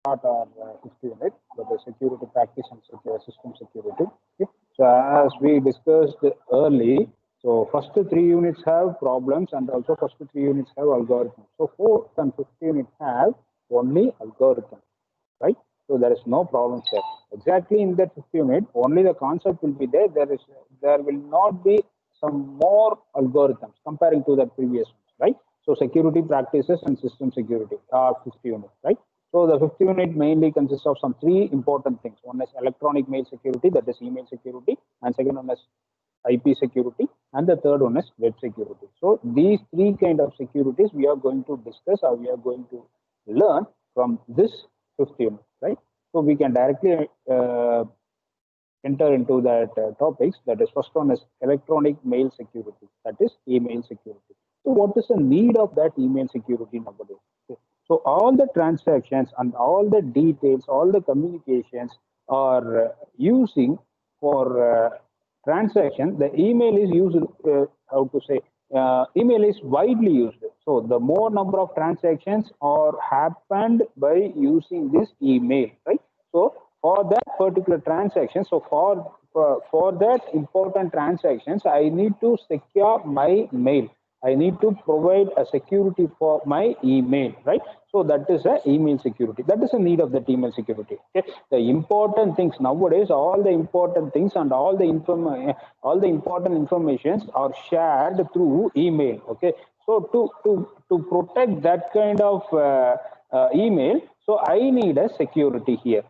start our fifth unit, that is security practice and system security. Okay. So as we discussed early, so first three units have problems and also first three units have algorithms. So fourth and fifth unit have only algorithms, right? So there is no problem there. Exactly in that fifth unit, only the concept will be there. There will not be some more algorithms comparing to the previous ones, right? So security practices and system security are fifth unit, right? So the fifth unit mainly consists of some three important things. One is electronic mail security, that is email security, and second one is IP security, and the third one is web security. So these three kind of securities we are going to discuss or we are going to learn from this fifth unit, right? So we can directly enter into that topics. That is, first one is electronic mail security, that is email security. So what is the need of that email security nowadays? Okay. So all the transactions and all the details, all the communications are using for transaction. The email is used, how to say, email is widely used. So the more number of transactions are happened by using this email, right? So for that particular transaction, so for that important transactions, I need to secure my mail. I need to provide a security for my email, right? So that is a email security. That is a need of the email security. Okay. The important things nowadays, all the important things and all the important informations are shared through email. Okay. So to protect that kind of email, so I need a security here,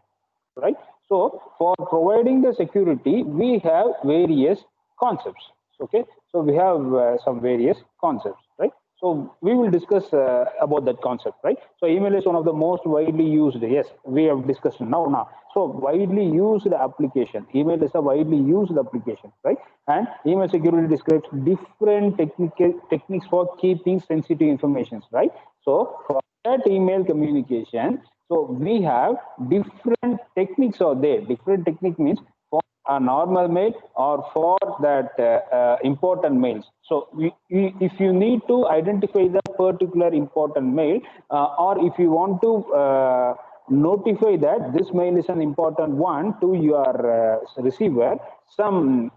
right? So for providing the security, we have various concepts. Okay, so we have some various concepts, right? So we will discuss about that concept, right? So email is one of the most widely used. Yes, we have discussed now. So widely used application. Email is a widely used application, right? And email security describes different technical techniques for keeping sensitive information, right? So for that email communication, so we have different techniques are there. Different technique means for a normal mail or for that important mails. So if you need to identify the particular important mail, or if you want to notify that this mail is an important one to your receiver, some,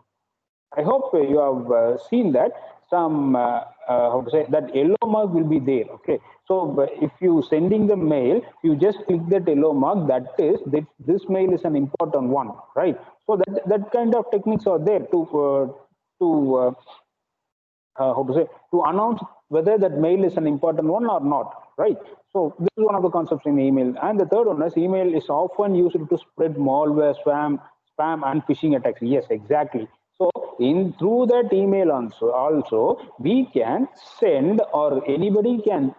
I hope you have seen that some how to say, that yellow mark will be there. Okay, so if you sending the mail, you just click that yellow mark. That is that this mail is an important one, right? So that kind of techniques are there to how to say, to announce whether that mail is an important one or not, right? So this is one of the concepts in email. And the third one is email is often used to spread malware, spam and phishing attacks. Yes, exactly. So in through that email also we can send, or anybody can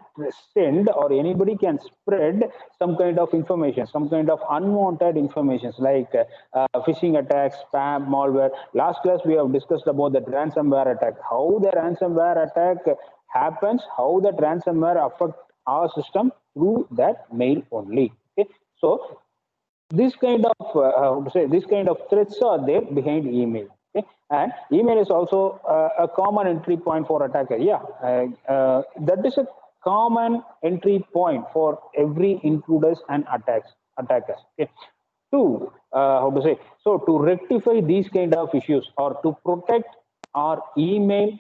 send, or anybody can spread some kind of information, some kind of unwanted information like phishing attacks, spam, malware. Last class we have discussed about the ransomware attack, how the ransomware attack happens, how the ransomware affect our system through that mail only. Okay, so this kind of how to say, this kind of threats are there behind email. Okay, and email is also a common entry point for attacker. Yeah, that is a common entry point for every intruders and attackers. Okay, to how to say, so to rectify these kind of issues or to protect our email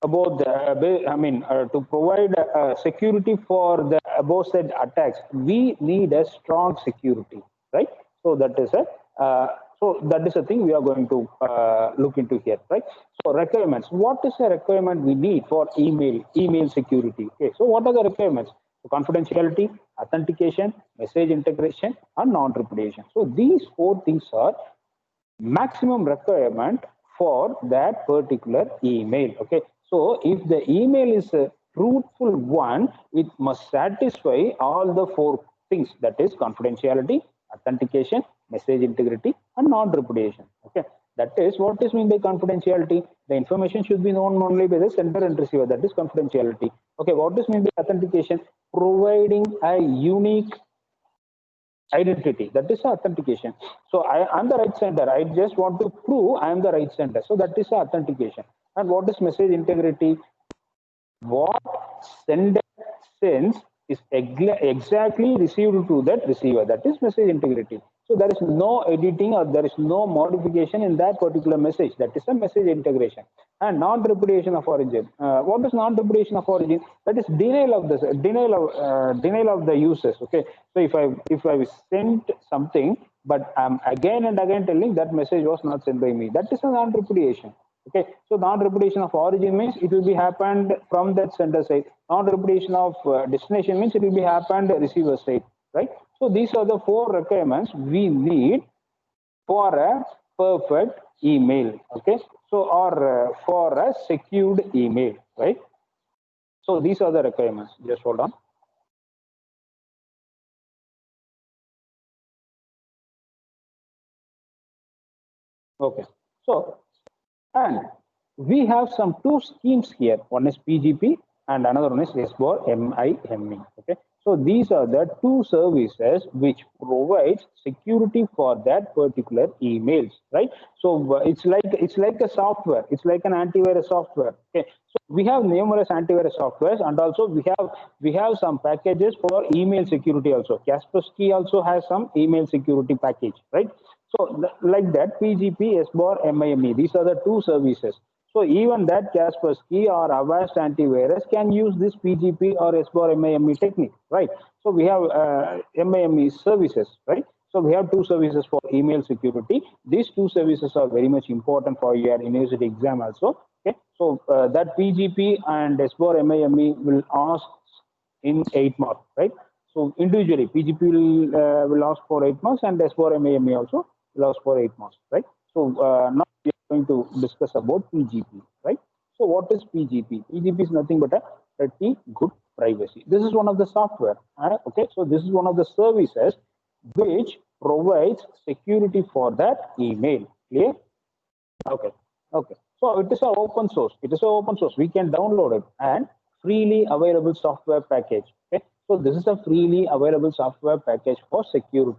about the, I mean, to provide security for the above said attacks, we need a strong security, right? So that is a that is a thing we are going to look into here, right? So requirements. What is the requirement we need for email security? Okay. So what are the requirements? So confidentiality, authentication, message integration, and non-repudiation. So these four things are maximum requirement for that particular email. Okay, so if the email is a truthful one, it must satisfy all the four things, that is confidentiality, authentication, message integrity, and non-repudiation. Okay, that is what is meant by confidentiality. The information should be known only by the sender and receiver, that is confidentiality. Okay, what is meant by authentication? Providing a unique identity, that is authentication. So I am the right sender, I just want to prove I am the right sender, so that is authentication. And what is message integrity? What sender sends is exactly received to that receiver. That is message integrity. So there is no editing or there is no modification in that particular message. That is a message integration. And non-repudiation of origin. What is non-repudiation of origin? That is denial of the uses. Okay. So if I sent something, but I'm again and again telling that message was not sent by me, that is a non-repudiation. Okay, so non-repudiation of origin means it will be happened from that sender side. Non-repudiation of destination means it will be happened receiver side, right? So these are the four requirements we need for a perfect email. Okay, so or for a secured email, right? So these are the requirements. Just hold on. Okay, so and we have some two schemes here. One is PGP and another one is SBOR MIME. Okay. So these are the two services which provides security for that particular emails, right? So it's like a software. It's like an antivirus software. Okay. So we have numerous antivirus softwares, and also we have some packages for email security also. Kaspersky also has some email security package, right? So like that, PGP, SBOR, MIME, these are the two services. So even that Kaspersky or Avast antivirus can use this PGP or SBOR MIME technique, right? So we have MIME services, right? So we have two services for email security. These two services are very much important for your university exam also. Okay, so that PGP and SBOR MIME will ask in 8 marks, right? So individually, PGP will ask for 8 marks, and SBOR MIME also will ask for 8 marks, right? So now we are going to discuss about PGP, right? So what is PGP? PGP is nothing but a pretty good privacy. This is one of the software. Okay, so this is one of the services which provides security for that email. Clear? Okay. Okay. So it is an open source. It is an open source. We can download it and freely available software package. Okay. So this is a freely available software package for secure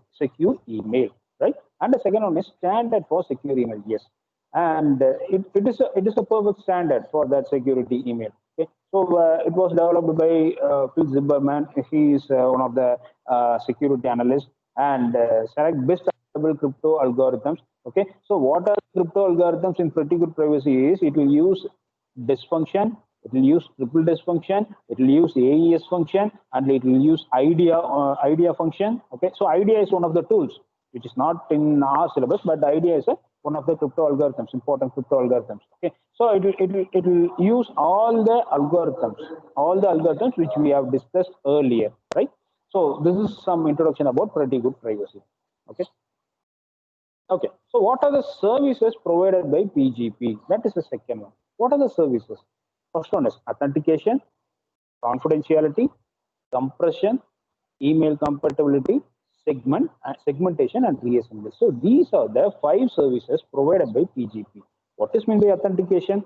email, right? And the second one is standard for secure email. Yes. And it is a perfect standard for that security email. Okay. So it was developed by Phil Zimmerman. He is one of the security analysts and select best available crypto algorithms. Okay, so what are crypto algorithms in pretty good privacy is it will use dysfunction, it will use triple dysfunction, it will use AES function, and it will use IDEA function. Okay, so IDEA is one of the tools which is not in our syllabus, but the IDEA is one of the crypto algorithms, important crypto algorithms. Okay, so it will use all the algorithms which we have discussed earlier, right? So this is some introduction about pretty good privacy. Okay. Okay, so what are the services provided by PGP? That is the second one. What are the services? First one is authentication, confidentiality, compression, email compatibility, segmentation, and reassembly. So these are the five services provided by PGP. What is meant by authentication?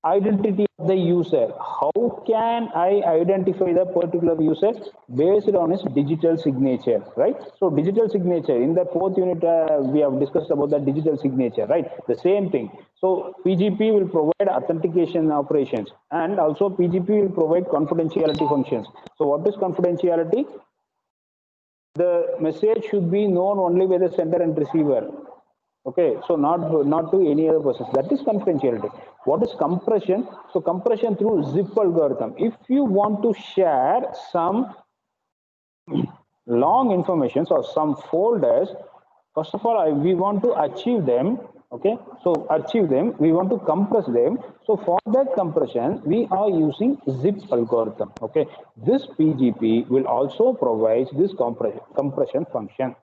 Identity of the user. How can I identify the particular user? Based on his digital signature, right? So digital signature, in the fourth unit, we have discussed about the digital signature, right? The same thing. So PGP will provide authentication operations, and also PGP will provide confidentiality functions. So what is confidentiality? The message should be known only by the sender and receiver. Okay, so not to any other person. That is confidentiality. What is compression? So compression through zip algorithm. If you want to share some long informations or some folders, first of all, we want to achieve them. Okay, so achieve them, we want to compress them. So for that compression, we are using zip algorithm. Okay, this PGP will also provide this compression function.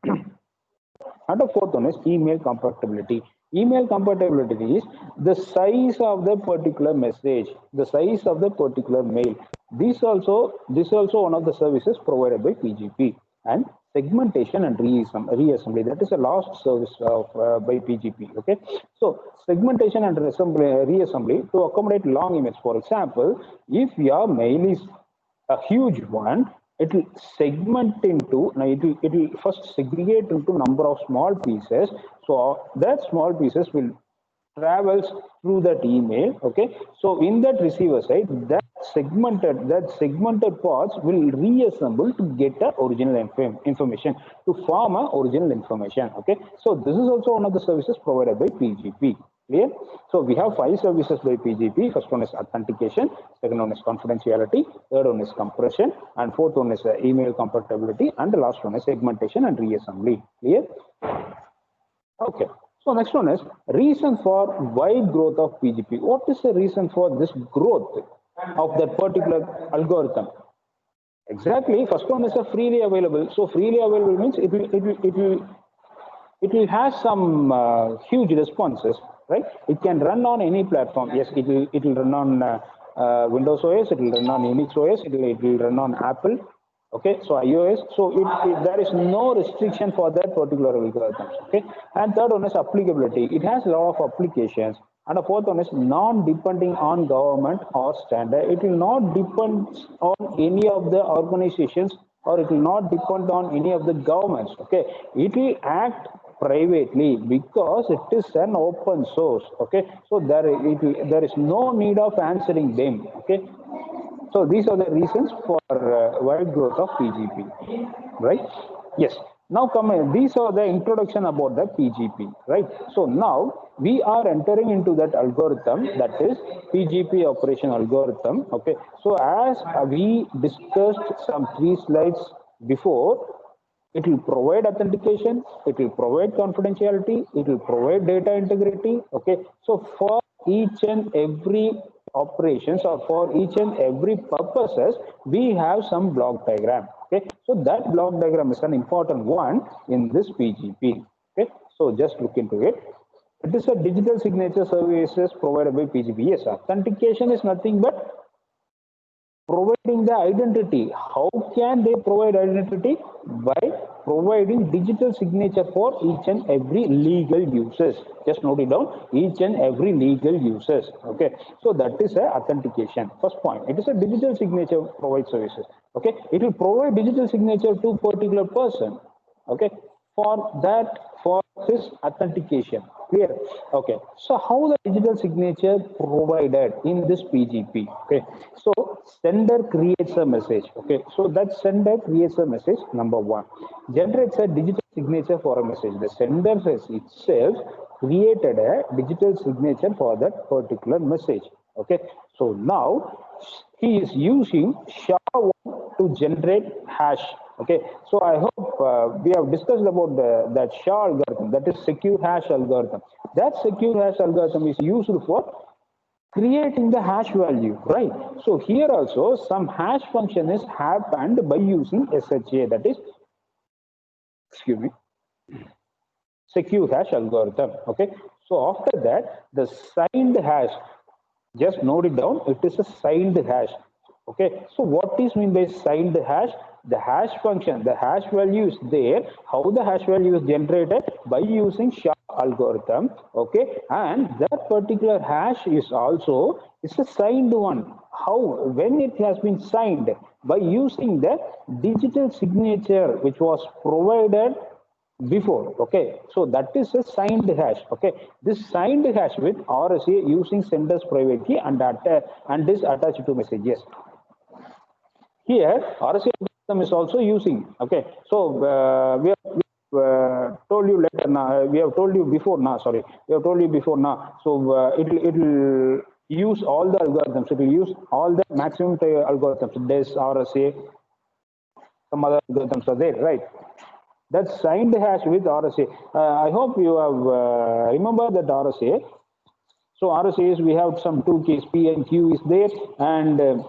And the fourth one is email compatibility. Email compatibility is the size of the particular message, the size of the particular mail. This also one of the services provided by PGP. And segmentation and reassembly. That is the last service of by PGP. Okay, so segmentation and reassembly to accommodate long emails. For example, if your mail is a huge one, it will segment into, now it will first segregate into number of small pieces. So that small pieces will travels through that email. Okay, so in that receiver side, that segmented parts will reassemble to get the original information, to form a original information. Okay, so this is also one of the services provided by PGP. Clear? So we have 5 services by PGP. First one is authentication, second one is confidentiality, third one is compression, and fourth one is email compatibility, and the last one is segmentation and reassembly. Clear? Okay. So next one is reason for wide growth of PGP. What is the reason for this growth of that particular algorithm? Exactly. First one is a freely available. So freely available means it will have some huge responses, right? It can run on any platform. Yes, it will run on Windows OS, it will run on Unix OS, it will run on Apple. Okay, so iOS. So there is no restriction for that particular algorithm. Okay, and third one is applicability. It has a lot of applications. And the fourth one is non-depending on government or standard. It will not depend on any of the organizations, or it will not depend on any of the governments. Okay, it will act privately because it is an open source. Okay, so there is no need of answering them. Okay, so these are the reasons for wide growth of PGP, right? Yes. Now these are the introduction about the PGP, right? So now we are entering into that algorithm, that is PGP operation algorithm. Okay. So as we discussed some 3 slides before, it will provide authentication, it will provide confidentiality, it will provide data integrity. Okay, so for each and every operations, or for each and every purposes, we have some block diagram. Okay, so that block diagram is an important one in this PGP. Okay, so just look into it. It is a digital signature services provided by PGP. Yes, authentication is nothing but providing the identity. How can they provide identity? By providing digital signature for each and every legal uses. Just note it down, each and every legal uses. Okay, so that is a authentication. First point, it is a digital signature provide services. Okay, it will provide digital signature to particular person. Okay, for his authentication. Clear? Okay, so how the digital signature provided in this PGP? Okay, so sender creates a message. Okay, so that sender creates a message. Number one, generates a digital signature for a message. The sender itself created a digital signature for that particular message. Okay, so now he is using SHA-1 to generate hash. Okay, so I hope we have discussed about that SHA algorithm, that is secure hash algorithm. That secure hash algorithm is used for creating the hash value, right? So here also some hash function is happened by using SHA, that is, excuse me, secure hash algorithm. Okay, so after that, the signed hash, just note it down, it is a signed hash. Okay, so what is mean by signed hash? The hash function, the hash value is there. How the hash value is generated? By using SHA algorithm. Okay, and that particular hash is also a signed one. How? When it has been signed? By using the digital signature which was provided before. Okay, so that is a signed hash. Okay, this signed hash with RSA using sender's private key and is attached to message. Yes, here RSA is also using. Okay, so we have told you later now. We have told you before now. Sorry, we have told you before now. So it will use all the algorithms. It will use all the maximum algorithms. This RSA, some other algorithms are there, right? That's signed hash with RSA. I hope you have remember that RSA. So RSA is, we have some 2 keys, P and Q is there, and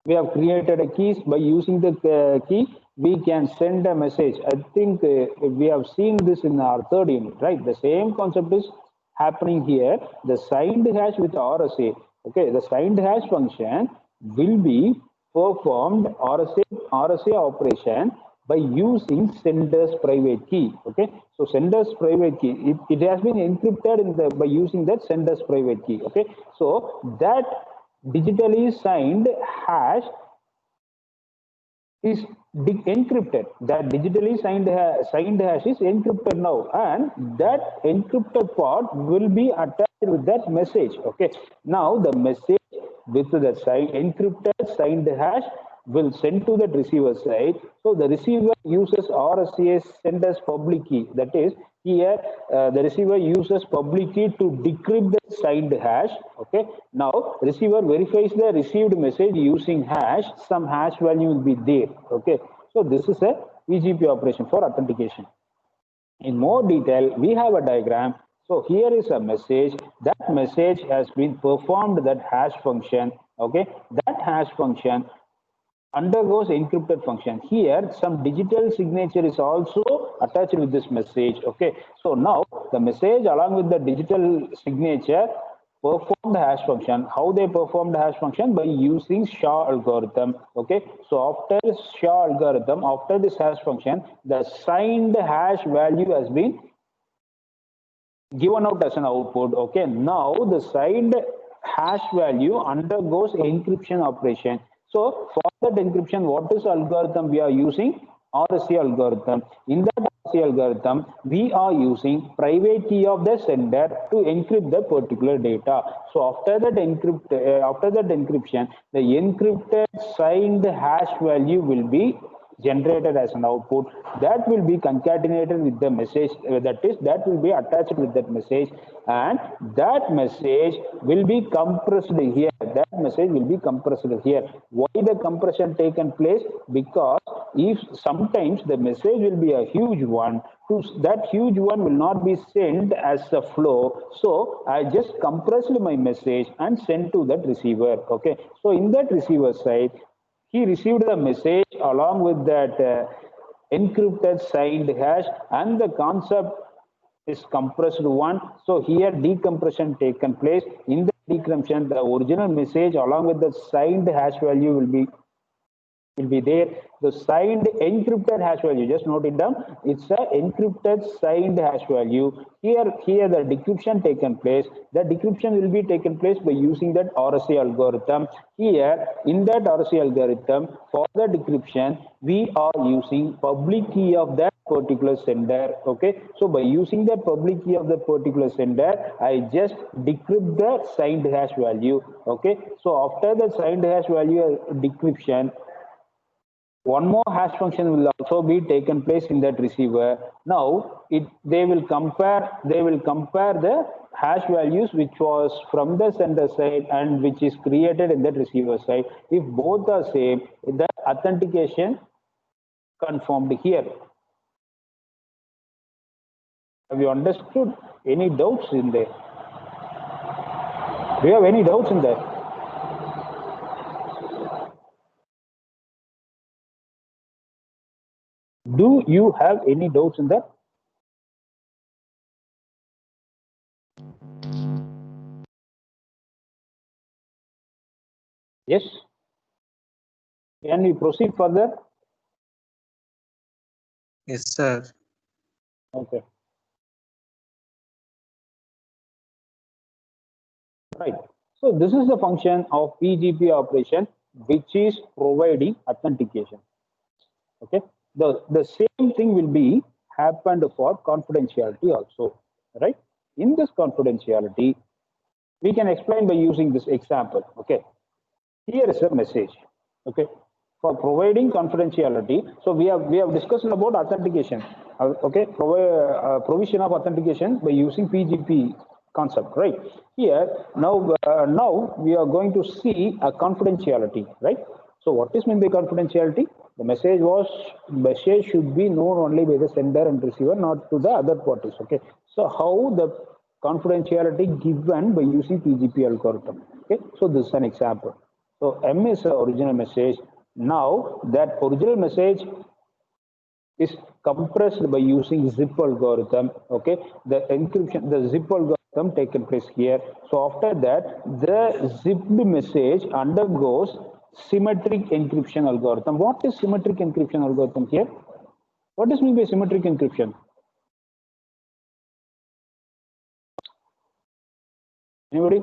we have created a keys. By using the key, we can send a message. I think we have seen this in our 3rd unit, right? The same concept is happening here. The signed hash with RSA. Okay, the signed hash function will be performed RSA operation by using sender's private key. Okay, so sender's private key, it has been encrypted by using that sender's private key. Okay, so that digitally signed hash is encrypted. That digitally signed hash is encrypted now, and that encrypted part will be attached with that message. Okay. Now the message with the encrypted signed hash will send to the receiver side. So the receiver uses RSA send as public key. That is, here the receiver uses public key to decrypt the signed hash. Okay. Now receiver verifies the received message using hash. Some hash value will be there. Okay. So this is a PGP operation for authentication. In more detail, we have a diagram. So here is a message. That message has been performed that hash function. Okay. That hash function undergoes encrypted function. Here, some digital signature is also attached with this message. Okay. So now the message along with the digital signature perform the hash function. How they perform the hash function? By using SHA algorithm. Okay. So after SHA algorithm, after this hash function, the signed hash value has been given out as an output. Okay. Now the signed hash value undergoes encryption operation. So for that encryption, what is algorithm we are using? RSA algorithm. In that RSA algorithm, we are using private key of the sender to encrypt the particular data. So after that encryption, the encrypted signed hash value will be generated as an output that will be concatenated with the message, that will be attached with that message, and that message will be compressed here. That message will be compressed here. Why the compression taken place? Because if sometimes the message will be a huge one, that huge one will not be sent as a flow, so I just compressed my message and sent to that receiver. Okay. So in that receiver side, he received the message along with that encrypted signed hash, and the concept is compressed one. So here decompression taken place. In the decompression, the original message along with the signed hash value will be there. The signed encrypted hash value, just note it down. It's a encrypted signed hash value. Here the decryption taken place. The decryption will be taken place by using that RSA algorithm. Here in that RSA algorithm, for the decryption, we are using public key of that particular sender. Okay. So by using the public key of the particular sender, I just decrypt the signed hash value. Okay. So after the signed hash value decryption, one more hash function will also be taken place in that receiver. Now they will compare the hash values which was from the sender side and which is created in that receiver side. If both are same, the authentication confirmed here. Have you understood? Any doubts in there? Do you have any doubts in there? Do you have any doubts in that? Yes. Can we proceed further? Yes, sir. Okay. Right. So this is the function of PGP operation, which is providing authentication. Okay. The same thing will be happened for confidentiality also. Right. In this confidentiality, we can explain by using this example. Okay. Here is a message. Okay. For providing confidentiality, so we have discussed about authentication. Okay. Provision of authentication by using PGP concept, right? Here now we are going to see a confidentiality, right? So what is meant by confidentiality? The message should be known only by the sender and receiver, not to the other parties. Okay. So how the confidentiality given by using PGP algorithm? Okay. So this is an example. So M is the original message. Now that original message is compressed by using zip algorithm. Okay, the zip algorithm taken place here. So after that, the zipped message undergoes symmetric encryption algorithm. What is symmetric encryption algorithm here? What does mean by symmetric encryption? Anybody?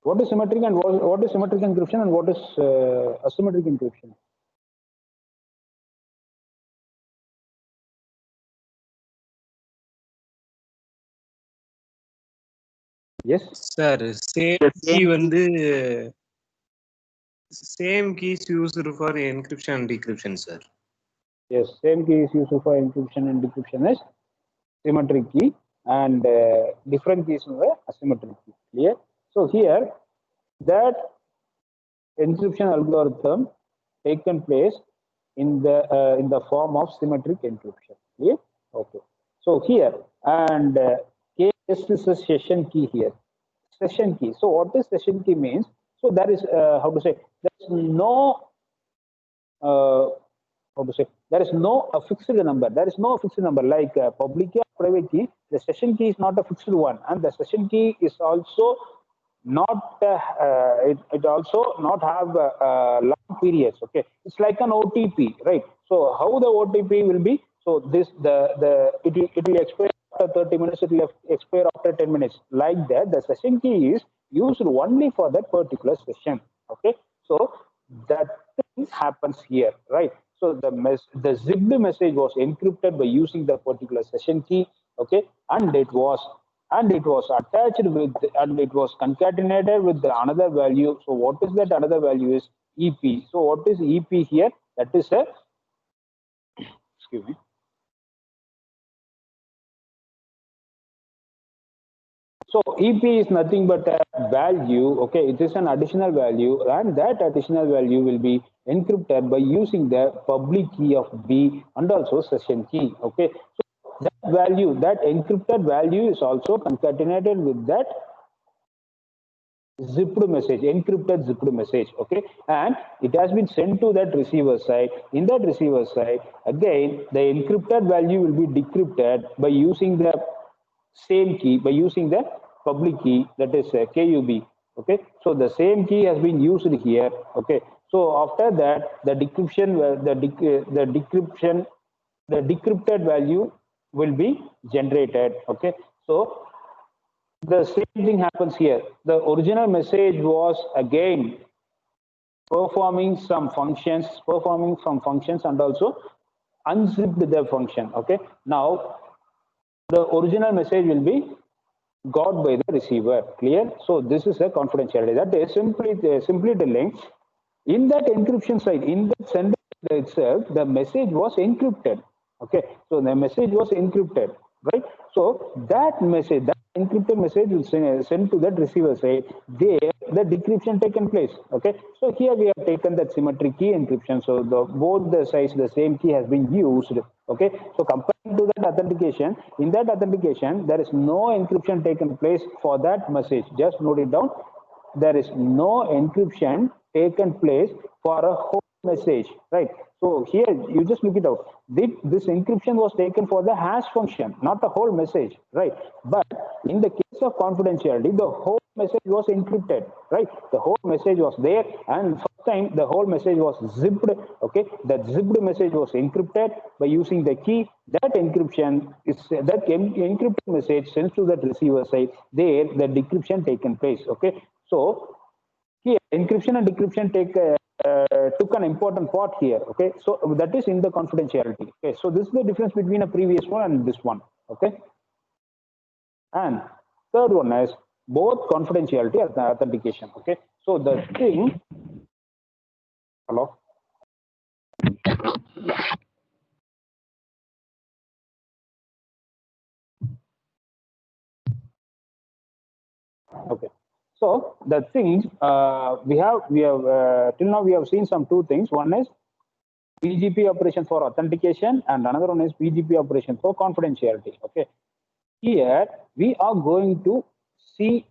What is symmetric and what is symmetric encryption and what is asymmetric encryption? Yes. Sir, same key வந்து same keys used for encryption and decryption, sir. Yes, same key is used for encryption and decryption is symmetric key, and different keys are asymmetric key. Clear? So here that encryption algorithm taken place in the form of symmetric encryption. Clear? Okay. So here and this is a session key here. Session key. So what is session key means? So there is how to say, there's no how to say, there is no a fixed number. There is no fixed number like public key or private key. The session key is not a fixed one, and the session key is also not it also not have long periods. Okay, it's like an OTP, right? So how the OTP will be? So this it will expire after 30 minutes. It will expire after 10 minutes. Like that, the session key is used only for that particular session. Okay, so that thing happens here, right? So the zipped message was encrypted by using the particular session key. Okay, and it was attached with and it was concatenated with the another value. So what is that another value is EP. So what is EP here? That is a excuse me. So EP is nothing but a value. Okay, it is an additional value, and that additional value will be encrypted by using the public key of B and also session key. Okay, so that value, that encrypted value, is also concatenated with that zipped message, encrypted zipped message. Okay, and it has been sent to that receiver side. In that receiver side, again, the encrypted value will be decrypted by using the same key, by using the public key, that is KUB. Okay, so the same key has been used here. Okay, so after that, the decryption, the decryption, the decrypted value will be generated. Okay, so the same thing happens here. The original message was again performing some functions, and also unzipped the function. Okay, now the original message will be got by the receiver. Clear? So this is a confidentiality. That is simply telling, in that encryption side, in the sender itself, the message was encrypted. Okay, so the message was encrypted, right? So that message, that encrypted message will send to that receiver side. There, the decryption taken place. Okay, so here we have taken that symmetric key encryption. So both the sides, the same key has been used. Okay, so comparing to that authentication, in that authentication, there is no encryption taken place for that message. Just note it down. There is no encryption taken place for a whole message, right? So here you just look it out. This encryption was taken for the hash function, not the whole message, right? But in the case of confidentiality, the whole message was encrypted, right? The whole message was there, and first time the whole message was zipped. Okay, that zipped message was encrypted by using the key. That encryption is that encrypted message sent to that receiver side. There, the decryption taken place. Okay, so here encryption and decryption took an important part here. Okay, so that is in the confidentiality. Okay, so this is the difference between a previous one and this one. Okay, and third one is both confidentiality and authentication. Okay, so the thing. Hello. Okay. So the things we have till now we have seen some two things. One is PGP operation for authentication, and another one is PGP operation for confidentiality. Okay. Here we are going to see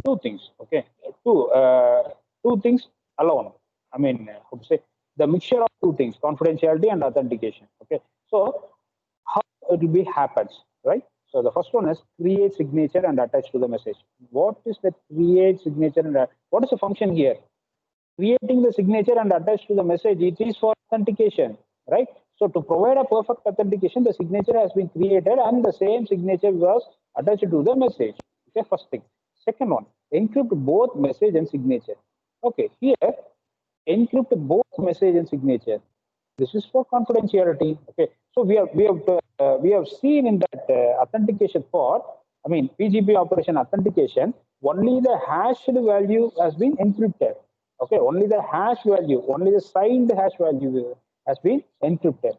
two things. Okay, two things alone. I mean, how to say, the mixture of two things: confidentiality and authentication. Okay, so how it will be happens, right? So the first one is create signature and attach to the message. What is the create signature and what is the function here? Creating the signature and attach to the message, it is for authentication, right? So to provide a perfect authentication, the signature has been created and the same signature was attached to the message. Okay, first thing. Second one, encrypt both message and signature. Okay, here encrypt both message and signature. This is for confidentiality. Okay, so we have seen in that authentication part. I mean PGP operation authentication. Only the hashed value has been encrypted. Okay, only the hash value, only the signed hash value has been encrypted.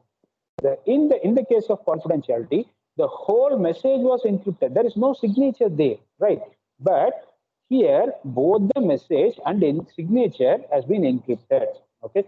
In the case of confidentiality, the whole message was encrypted. There is no signature there, right? But here, both the message and signature has been encrypted. Okay.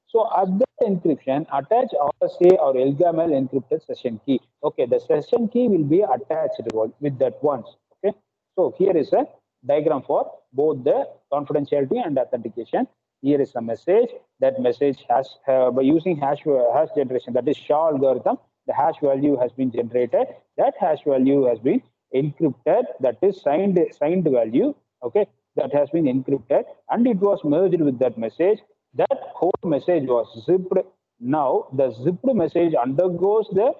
So at that encryption, attach RSA or LGAML encrypted session key. Okay, the session key will be attached with that once. Okay. So here is a diagram for both the confidentiality and authentication. Here is a message. That message has by using hash generation, that is SHA algorithm, the hash value has been generated. That hash value has been encrypted. That is signed value. Okay, that has been encrypted, and it was merged with that message. That whole message was zipped. Now the zipped message undergoes the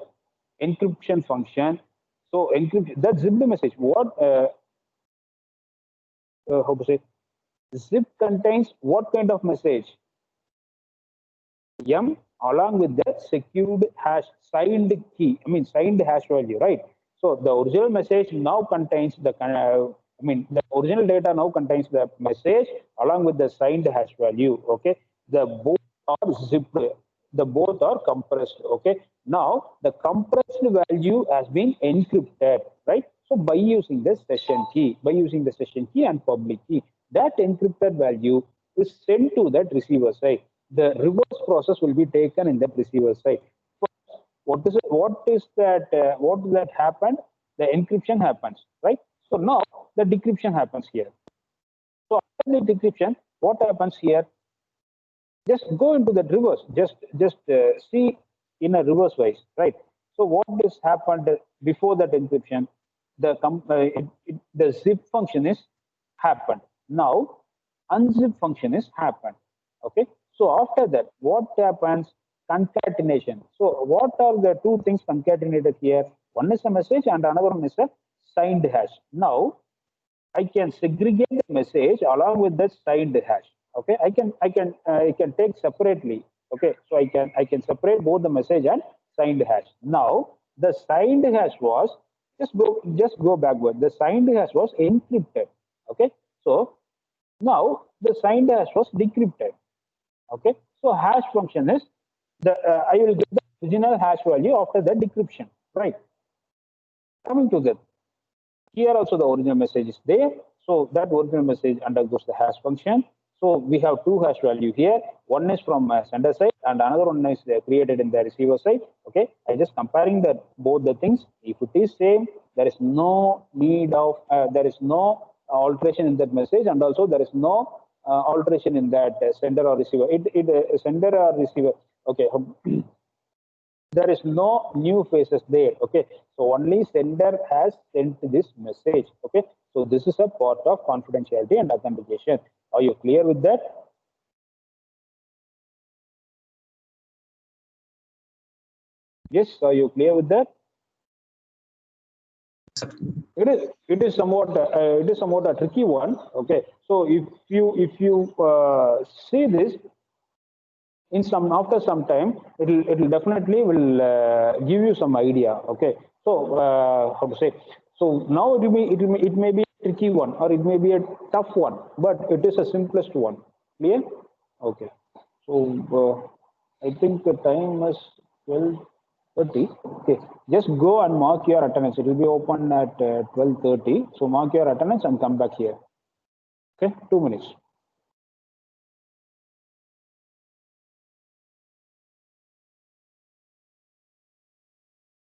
encryption function. So encrypt that zipped message. What how to say? Zip contains what kind of message? M along with the secured hash signed key. I mean signed hash value, right? So the original message now contains the the original data now contains the message along with the signed hash value. Okay, the both are zipped. The both are compressed. Okay, now the compressed value has been encrypted, right? So by using the session key and public key, that encrypted value is sent to that receiver side. The reverse process will be taken in the receiver side. What is it? What does that happen? The encryption happens, right? So now the decryption happens here. So after the decryption, what happens here? Just go into the reverse. Just see in a reverse wise, right? So what has happened before that encryption? The zip function is happened. Now unzip function is happened. Okay. So after that, what happens? Concatenation. So what are the two things concatenated here? One is a message and another one is a signed hash. Now I can segregate the message along with the signed hash. Okay, I can take separately. Okay, so I can separate both the message and signed hash. Now the signed hash was just go backward. The signed hash was encrypted. Okay, so now the signed hash was decrypted. Okay, so hash function is I will get the original hash value after the decryption. Right. Coming to that, here also the original message is there. So that original message undergoes the hash function. So we have two hash value here. One is from sender side and another one is created in the receiver side. Okay, I just comparing the both the things. If it is same, there is no need of there is no alteration in that message, and also there is no alteration in that sender or receiver. Sender or receiver. Okay. There is no new faces there. Okay, so only sender has sent this message. Okay, so this is a part of confidentiality and authentication. Are you clear with that? Yes, are you clear with that? It is somewhat a tricky one. Okay, so if you see this in some after some time, it'll definitely will give you some idea. Okay, so how to say? So now it may be a tricky one or it may be a tough one, but it is a simplest one. Clear? Okay. So I think the time is 12:30. Okay, just go and mark your attendance. It will be open at 12:30. So mark your attendance and come back here. Okay, 2 minutes.